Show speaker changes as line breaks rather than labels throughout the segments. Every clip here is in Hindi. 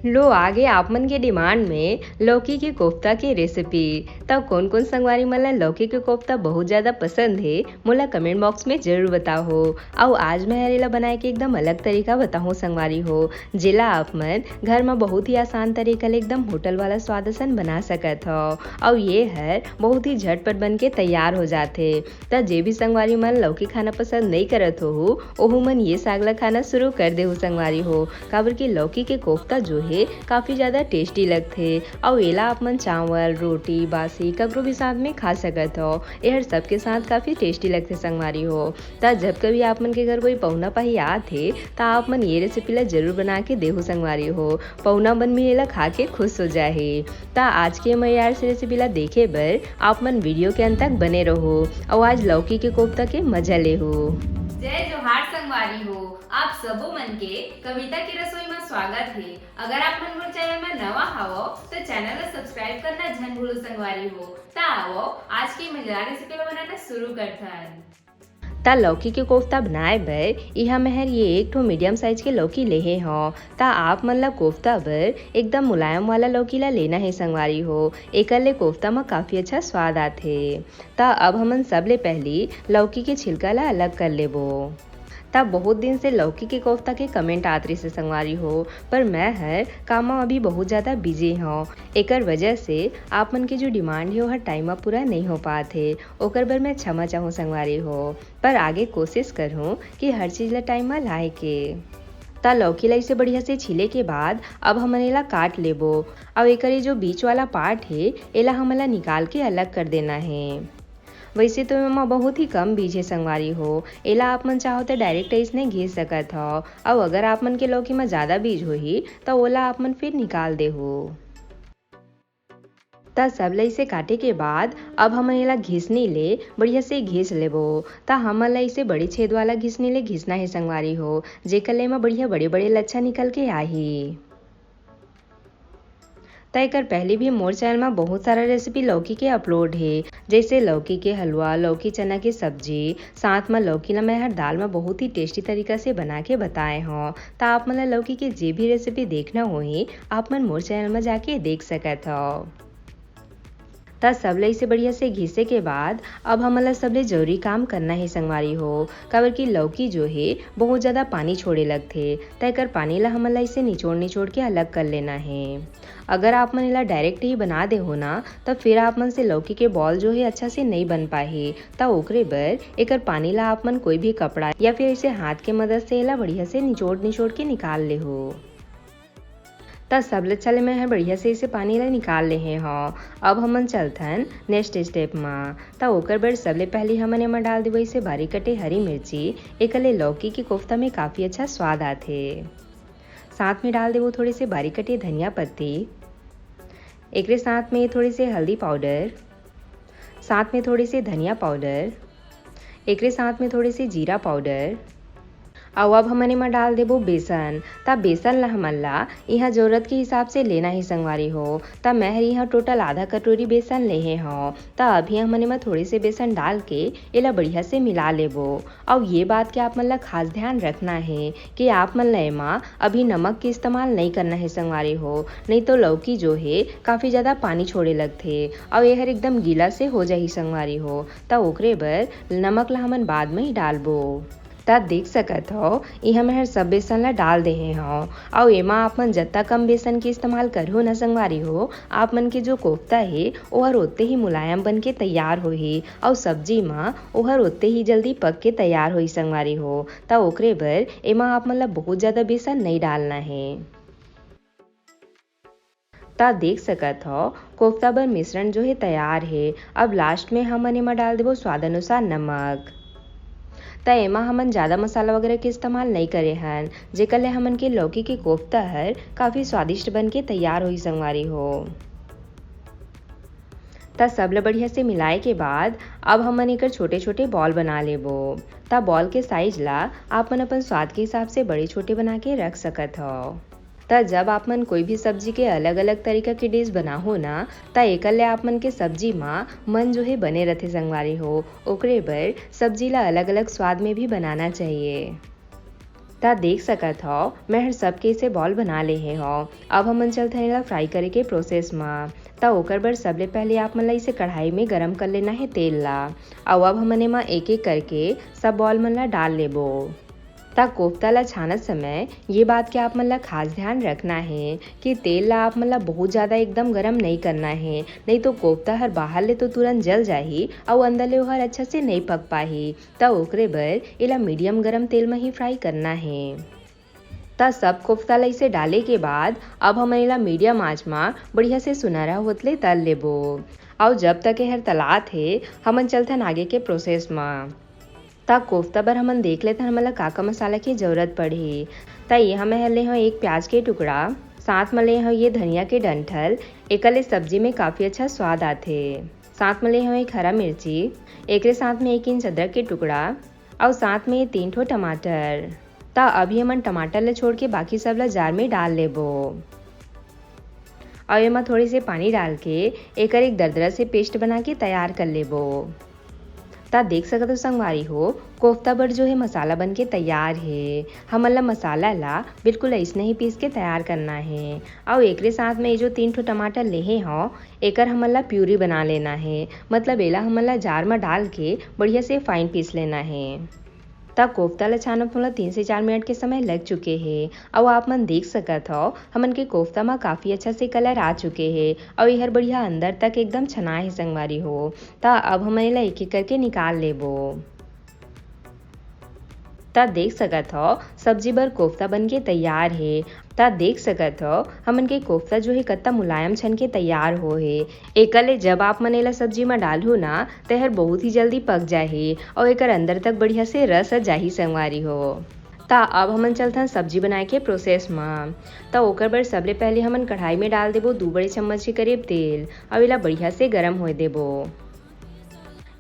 लो आगे आप मन के डिमांड में लौकी के कोफ्ता की रेसिपी। तब कौन कौन संगवारी मला लौकी के कोफ्ता बहुत ज्यादा पसंद है मोला कमेंट बॉक्स में जरूर बताओ हो। और आज मैं हरेला बनाए के एकदम अलग तरीका बताऊँ संगवारी हो, जिला आप मन घर में बहुत ही आसान तरीका ले एकदम होटल वाला स्वाद असन बना सकत हो। और ये है बहुत ही झटपट बन के तैयार हो जाते। तब जे भी संगवारी मन लौकी खाना पसंद नहीं करत हो ओहू मन ये सागला खाना शुरू कर दे हो संगवारी हो। काबर की लौकी के कोफ्ता जो है काफ़ी ज़्यादा टेस्टी लगते और एला आप मन चावल रोटी बासी ककरो भी साथ में खा सकत हो। यह सबके साथ काफ़ी टेस्टी लगते संगवारी हो। त जब कभी आप मन के घर कोई पहुना पाही आथे त आप मन ये रेसिपी ला जरूर बना के देहु संगवारी हो। पहुना मन भी एला खा के खुश हो जाहे। त आज के मजेदार से रेसिपी ला देखे बर आप मन वीडियो के अंत तक बने रहो और आज लौकी के कोफ्ता के मजा ले हो।
जय जोहार संगवारी हो, आप सबो मन के कविता की रसोई में स्वागत है। अगर आप मन मोर चैनल में नवा हवो तो चैनल को सब्सक्राइब करना झन भूलो संगवारी हो। ता आओ आज की मजेदार रेसिपी बनाना शुरू करथन।
ता लौकी के कोफ्ता बनाए बर इहा मेहर ये एक ठो मीडियम साइज के लौकी लेहे हो। ता आप मन ला कोफ्ता बर एकदम मुलायम वाला लौकी ला लेना है संगवारी हो। एकर ले कोफ्ता में काफ़ी अच्छा स्वाद आथे। ता अब हमन सबले पहली लौकी के छिलका ला अलग कर लेबो। तब बहुत दिन से लौकी के कोफ्ता के कमेंट आत रही से संगवारी हो, पर मैं है काम में अभी बहुत ज़्यादा बिजी हूँ। एकर वजह से आप मन के जो डिमांड है वह टाइम में पूरा नहीं हो पाते। ओकर बर मैं क्षमा चाहूँ संगवारी हो, पर आगे कोशिश करूँ कि हर चीज़ ला टाइम में लाए के। ता लौकी ला इसे बढ़िया से छीले के बाद अब हमन एला काट लेबो। और एकर जो बीच वाला पार्ट है एला हमन ला निकाल के अलग कर देना है। वैसे तो एमा बहुत ही कम बीज है संगवारी हो, एला आप मन चाहो तो डायरेक्ट इसने घिस सकत हो। और अगर आप मन के लौकी में ज़्यादा बीज होही तो ओला आप मन फिर निकाल दे हो। ता सब ला इसे काटे के बाद अब हमन एला घिसनी ले बढ़िया से घिस लेबो। ता हमन ला इसे बड़ी छेद वाला घिसनी ले घिसना है संगवारी हो, जेकर ले में बढ़िया बड़े बड़े लच्छा निकल के आही। त एकर पहले भी मोर चैनल में बहुत सारा रेसिपी लौकी के अपलोड है, जैसे लौकी के हलवा लौकी चना की सब्जी, साथ में लौकी ला मैं हर दाल में बहुत ही टेस्टी तरीका से बना के बताए हो। तो आप मन लौकी के जे भी रेसिपी देखना होही आप मन मोर चैनल में जाके देख सकत हो। त सब ला इसे बढ़िया से घिसे के बाद अब हमला सबले जरूरी काम करना है संगवारी हो। काबर की लौकी जो है बहुत ज़्यादा पानी छोड़े लगथे, त एकर पानी ला हमला इसे निचोड़ के अलग कर लेना है। अगर आप मन इला डायरेक्ट ही बना दे हो ना तो फिर आप मन से लौकी के बॉल जो है अच्छा से नहीं बन पाही। त ओकरे बर एकर पानी ला आप मन कोई भी कपड़ा या फिर इसे हाथ के मदद से एला बढ़िया से निचोड़ के निकाल ले हो। त सब लच्छा में है बढ़िया से इसे पानी ला निकाल ले हो। अब हमन चलथन नेक्स्ट स्टेप में। त ओकर बर सबले पहले हमन एमा डाल देबो इसे बारीक कटे हरी मिर्ची। एकर ले लौकी के कोफ्ता में काफ़ी अच्छा स्वाद आथे। साथ में डाल देबो थोड़े से बारीक कटे धनिया पत्ती। एकरे साथ में थोड़े से हल्दी पाउडर, साथ में थोड़े से धनिया पाउडर, एकरे साथ में थोड़े से जीरा पाउडर। और अब हमन एमा डाल देबो बेसन। ता बेसन ला हमन ला यहाँ जरूरत के हिसाब से लेना ही संगवारी हो। ता मैं यहाँ टोटल आधा कटोरी बेसन लेहे हो। ता अभी हमन एमा थोड़े से बेसन डाल के एला बढ़िया से मिला लेबो। और ये बात के आप मन ला खास ध्यान रखना है कि आप मन ला एमा अभी नमक के इस्तेमाल नहीं करना है संगवारी हो, नहीं तो लौकी जो है काफ़ी ज़्यादा पानी छोड़े लगथे और यह एकदम गीला से हो जाही संगवारी हो। ता ओकरे बर नमक ला हमन बाद में ही डालबो। ता देख सकत हो इहा मैं हर सब बेसन ला डाल देहे हो। और एमा आप मन जितना कम बेसन के इस्तेमाल करहो न संगवारी हो, आप मन के जो कोफ्ता है ओहर ओते ही मुलायम बन के तैयार होही और सब्जी में ओहर ओते ही जल्दी पक के तैयार होही संगवारी हो। ता ओकरे बर एमा आप मन ला बहुत ज़्यादा बेसन नहीं डालना है। ता देख सकत हो कोफ्ता बर मिश्रण जो है तैयार है। अब लास्ट में हमन एमा डाल देबो स्वाद अनुसार नमक। त एमा हमन ज़्यादा मसाला वगैरह के इस्तेमाल नहीं करे हन, जेकर ले हमन के लौकी के कोफ्ता हर काफ़ी स्वादिष्ट बन के तैयार होई संगवारी हो। त सब ला बढ़िया से मिलाए के बाद अब हमन एकर छोटे छोटे बॉल बना लेबो। त बॉल के साइज ला आप मन अपन स्वाद के हिसाब से बड़े छोटे बना के रख सकत हो। त जब आप मन कोई भी सब्जी के अलग अलग तरीका के डिश बनाहो ना त एकर ले आप मन के सब्जी में मन जो है बने रहते संगवारी हो। ओकरे बर सब्जी ला अलग अलग स्वाद में भी बनाना चाहिए। ता देख सकत हो मैं हर सब के इसे बॉल बना ले हो। अब हमन चलते हैं फ्राई करे के प्रोसेस में। ता ओकर बर सबले पहले आप मन ला इसे कढ़ाई में गरम कर लेना है तेल ला। अब हमन एमा एक एक करके सब बॉल मन ला डाल लेबो। ता कोफ्ता ला छानत समय ये बात के आप मन ला खास ध्यान रखना है कि तेल ला आप मन ला बहुत ज़्यादा एकदम गरम नहीं करना है, नहीं तो कोफ्ता हर बाहर ले तो तुरंत जल जाही और अंदर ले हर अच्छा से नहीं पक पाही। ता ओकरे बर इला मीडियम गरम तेल में ही फ्राई करना है। ता सब कोफ्ता ला इसे डाले के बाद अब हम इला मीडियम आंच में बढ़िया से सुनहरा होतले तल लेबो। और जब तक हर तलात है हमन चलथन आगे के प्रोसेस में। ता कोफ्ता बर हमन देख लेते हमला का मसाला की जरूरत पड़ी। ता यहाँ में ले हो एक प्याज के टुकड़ा, साथ में ले हो ये धनिया के डंठल, एकले सब्जी में काफ़ी अच्छा स्वाद आथे। साथ में ले हो एक हरा मिर्ची, एक साथ में 1 इंच अदरक के टुकड़ा और साथ में 3 ठो टमाटर। ता अभी हमन टमाटर ले छोड़ के बाकी सब ला जार में डाल लेबो और एमा थोड़ी से पानी डाल के एक दरदरा से पेस्ट बना के तैयार कर लेबो। ता देख सकते हो संगवारी हो कोफ्ता बर जो है मसाला बन के तैयार है। हमन ला मसाला ला बिल्कुल ऐसने ही पीस के तैयार करना है। और एकरे साथ में ये जो 3 ठो टमाटर लेहे हो एकर हमन ला प्यूरी बना लेना है। मतलब एला हमन ला जार में डाल के बढ़िया से फाइन पीस लेना है। तब कोफ्ता ला छानत मोला 3 से 4 मिनट के समय लग चुके हैं। और आप मन देख सकत हो हमन के कोफ्ता में काफ़ी अच्छा से कलर आ चुके हैं और यह बढ़िया अंदर तक एकदम छना है संगवारी हो। ता अब हम इला एक एक करके निकाल लेबो। ता देख सकत हो सब्जी बर कोफ्ता बन के तैयार है। ता देख सकत हो हमन के कोफ्ता जो है कत्ता मुलायम छन के तैयार हो है। एकले जब आप मन एला सब्जी में डालू ना तो हर बहुत ही जल्दी पक जाही और एकर अंदर तक बढ़िया से रस जाही संगवारी हो। ता अब हमन चलथन सब्जी बनाए के प्रोसेस में। ता ओकर बर सबले पहले हमन कढ़ाई में डाल देबो 2 बड़े चम्मच के करीब तेल और इला बढ़िया से गरम होए देबो।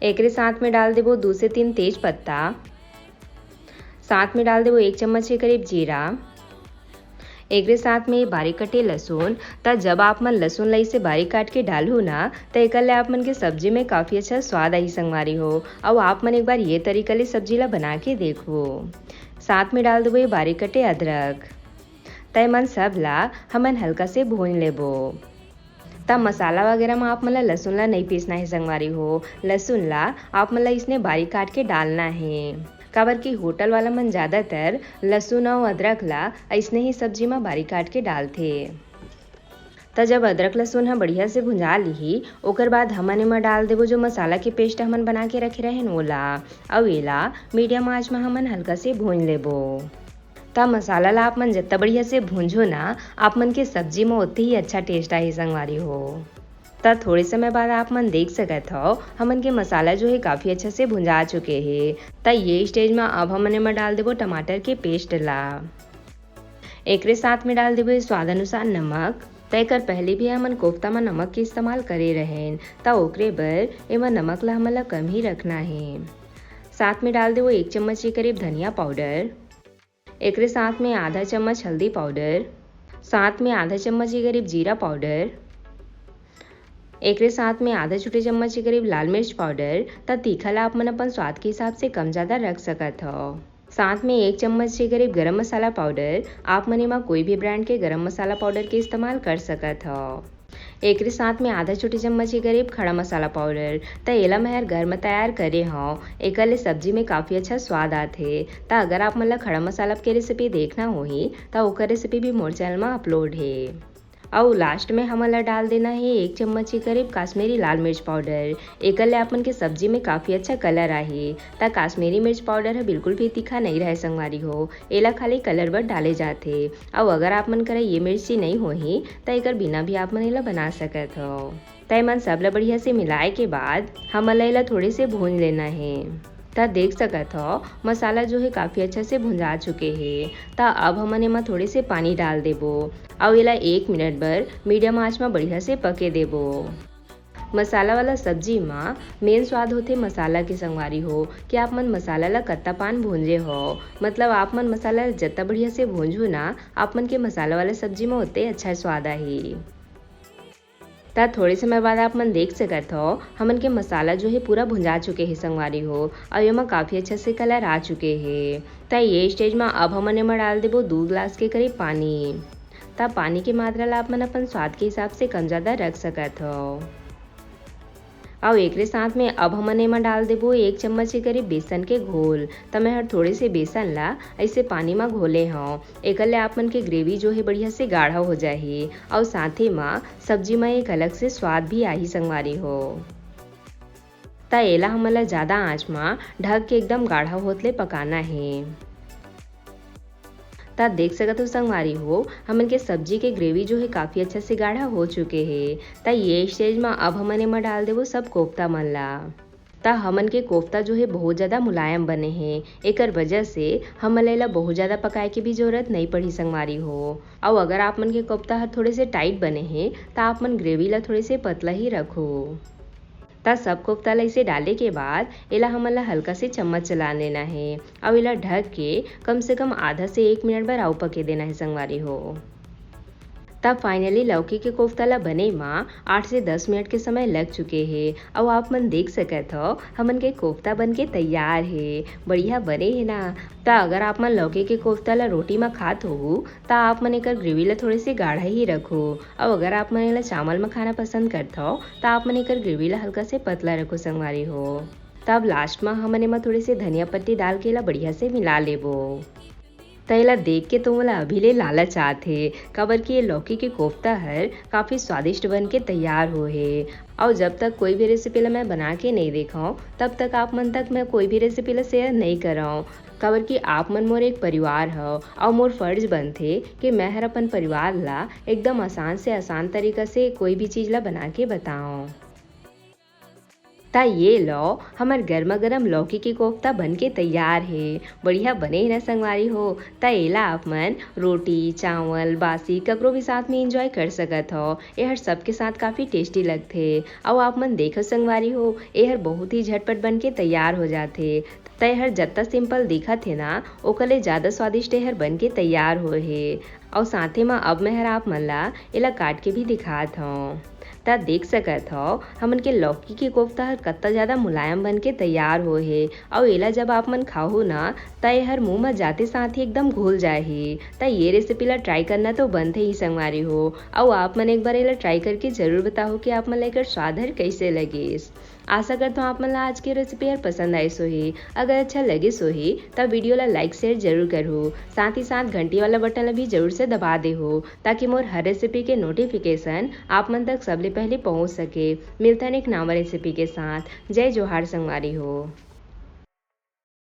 एकरे साथ में डाल देबो 2 से 3 तेज पत्ता, साथ में डाल देबो 1 चम्मच के करीब जीरा, एक साथ में बारीक कटे लहसुन। ता जब आप मन लहसुन लाई से बारीक काट के डालू ना तो एक आप मन के सब्जी में काफ़ी अच्छा स्वाद आई संगवारी हो। और आप मन एक बार ये तरीका ले सब्जी ला बना के देखो। साथ में डाल देबो ये बारीक कटे अदरक। तय मन सब ला हमन हल्का से भून लेबो। तब मसाला वगैरह में आप मतलब लहसुन ला नहीं पीसना है संगवारी हो। लहसुन ला आप मतलब इसने बारीक काट के डालना है। काबर की होटल वाला मन ज़्यादातर लहसुन और अदरक ला ऐसने ही सब्जी में बारीक काट के डालथे। तो जब अदरक लहसुन हम बढ़िया से भुंजा ली ओकर बाद हमन एमा डाल देबो जो मसाला के पेस्ट हमन बना के रखे रहेन ओला। और एला मीडियम आंच में हमन हल्का से भून लेबो। तब मसाला ला आप मन जितना बढ़िया से भूंजो ना आप मन के सब्जी में उतनी ही अच्छा टेस्ट आई संगवारी हो। तब थोड़े समय बाद आप मन देख सकत हो हमन के मसाला जो है काफ़ी अच्छा से भुंजा चुके हैं। तब ये स्टेज में अब हमन एमा डाल देबो टमाटर के पेस्ट ला। एकरे साथ में डाल देबो स्वाद अनुसार नमक। तय कर पहले भी हमन कोफ्ता में नमक के इस्तेमाल करे रहें ता ओकरे बर एमा नमक ला हमन ला कम ही रखना है। साथ में डाल देबो 1 चम्मच के करीब धनिया पाउडर, एकरे साथ में आधा चम्मच हल्दी पाउडर, साथ में आधा चम्मच के करीब जीरा पाउडर, एकरे साथ में आधा छोटे चम्मच के करीब लाल मिर्च पाउडर। ता तीखा ला आप मन अपन स्वाद के हिसाब से कम ज़्यादा रख सकत हो। साथ में 1 चम्मच के करीब गरम मसाला पाउडर। आप मन एमा कोई भी ब्रांड के गरम मसाला पाउडर के इस्तेमाल कर सकत हो। एकरे साथ में आधा छोटे चम्मच के करीब खड़ा मसाला पाउडर। ता एला मैं घर में तैयार करे हूँ। एकर ले सब्जी में काफ़ी अच्छा स्वाद आथे। ता अगर आप मन ला खड़ा मसाला के रेसिपी देखना होही ता ओकर रेसिपी भी मोर चैनल में अपलोड है। और लास्ट में हमन ला डाल देना है 1 चम्मच के करीब काश्मीरी लाल मिर्च पाउडर। एकर ले आपन के सब्जी में काफ़ी अच्छा कलर आही। ता काश्मीरी मिर्च पाउडर है बिल्कुल भी तीखा नहीं रहे संगवारी हो। एला खाली कलर बर डाले जाथे। और अगर आप मन करे ये मिर्ची नहीं होही तो एकर बिना भी आप मन एला बना सकत हो। तय मन सब ला बढ़िया से मिलाए के बाद हमन ला एला थोड़े से भून लेना है। ता देख सकत हो मसाला जो है काफ़ी अच्छा से भुंजा चुके हैं। ता अब हमन एमा थोड़े से पानी डाल देबो और एला 1 मिनट बर मीडियम आंच में बढ़िया से पके देबो। मसाला वाला सब्जी में मेन स्वाद होते मसाला के संगवारी हो कि आप मन मसाला ला कत्ता पान भूंजे हो। मतलब आप मन मसाला जितना बढ़िया से भूंजो ना आप मन के मसाला वाला सब्जी में उतने अच्छा स्वाद आही। ता थोड़े समय बाद आप मन देख सकत हो हमन के मसाला जो है पूरा भुंजा चुके हैं संगवारी हो और ये में काफ़ी अच्छा से कलर आ चुके हैं। ता ये स्टेज में अब हमन एमा डाल देबो 2 ग्लास के करीब पानी। ता पानी की मात्रा ला आप मन अपन स्वाद के हिसाब से कम ज़्यादा रख सकत हो। और एकरे साथ में अब हमन एमा डाल देबो 1 चम्मच के करीब बेसन के घोल। त मैं हर थोड़े से बेसन ला ऐसे पानी में घोले हूँ। एकर ले आप मन के ग्रेवी जो है बढ़िया से गाढ़ा हो जाही और साथ ही में सब्जी में एक अलग से स्वाद भी आही संगवारी हो। त एला हमन ला ज़्यादा आँच में ढक के एकदम गाढ़ा होतले पकाना है। ता देख सकत हो संगवारी हो हमन के सब्जी के ग्रेवी जो है काफ़ी अच्छा से गाढ़ा हो चुके हैं। ता ये स्टेज में अब हमन एमा डाल देबो सब कोफ्ता मन ला। ता हमन के कोफ्ता जो है बहुत ज़्यादा मुलायम बने हैं। एकर वजह से हमन ला बहुत ज़्यादा पकाए की भी जरूरत नहीं पड़ी संगवारी हो। और अगर आप मन के कोफ्ता थोड़े से टाइट बने हैं ता आप मन ग्रेवी ला थोड़े से पतला ही रखो। ता सब कोफ्ता ला इसे डाले के बाद एला हमन ला हल्का से चम्मच चला लेना है और एला ढक के कम से कम आधा से 1 मिनट बर आउ पके देना है संगवारी हो। तब फाइनली लौकी के कोफ्ता ला बने में 8 से 10 मिनट के समय लग चुके हैं और आप मन देख सकत हो हमन के कोफ्ता बन के तैयार है। बढ़िया बने है ना। ता अगर आप मन लौकी के कोफ्ता ला रोटी में खात हो ता आप मन एकर ग्रेवी ला थोड़े से गाढ़ा ही रखो और अगर आप मन एला चावल में खाना पसंद करत हो ता आप मन एकर ग्रेवी ला हल्का से पतला रखो संगवारी हो। तब लास्ट में हमन एमा थोड़े से धनिया पत्ती डाल के एला बढ़िया से मिला लेबो। त एला देख के तो मोला अभी ले लालच आत हे काबर कि ये लौकी के कोफ्ता हर काफ़ी स्वादिष्ट बन के तैयार हो है। और जब तक कोई भी रेसिपी ला मैं बना के नहीं देखा तब तक आप मन तक मैं कोई भी रेसिपी ला शेयर नहीं कराऊँ काबर कि आप मन मोर एक परिवार हो और मोर फर्ज बनथे कि मैं हर अपन परिवार ला एकदम आसान से आसान तरीका से कोई भी चीज़ ला बना के बताऊँ। ता ये लो हमार गर्मा गर्म लौकी के कोफ्ता बन के तैयार है। बढ़िया बने है ना संगवारी हो। ता एला आप मन रोटी चावल बासी ककरो भी साथ में एंजॉय कर सकत हो। ये हर सबके साथ काफ़ी टेस्टी लगथे और आप मन देखो संगवारी हो ये हर बहुत ही झटपट बन के तैयार हो जाथे। त हर जत्ता सिंपल दिखत है ना ओकर ले ज़्यादा स्वादिष्ट हर बन के तैयार हो है। और साथे में अब मैं हर आप मन ला एला काट के भी दिखात हूँ। ता देख सकत हो हमन के लौकी के कोफ्ता हर कत्ता ज़्यादा मुलायम बन के तैयार हो है और एला जब आप मन खाओ ना ता ये हर मुँह में जाते साथ ही एकदम घुल जाही। ता ये रेसिपी ला ट्राई करना तो बनते ही संगवारी हो और आप मन एक बार एला ट्राई करके जरूर बताओ कि आप मन लेकर स्वाद हर कैसे लगे। आशा करता हूँ आप मन ला आज की रेसिपी हर पसंद आई सोही। अगर अच्छा लगे सोही तब वीडियो ला लाइक शेयर जरूर करो। साथ ही साथ घंटी वाला बटन ला भी जरूर से दबा दे हो ताकि मोर हर रेसिपी के नोटिफिकेशन आप मन तक सबले पहले पहुँच सके। मिलता है एक नवा रेसिपी के साथ। जय जोहार संगवारी हो।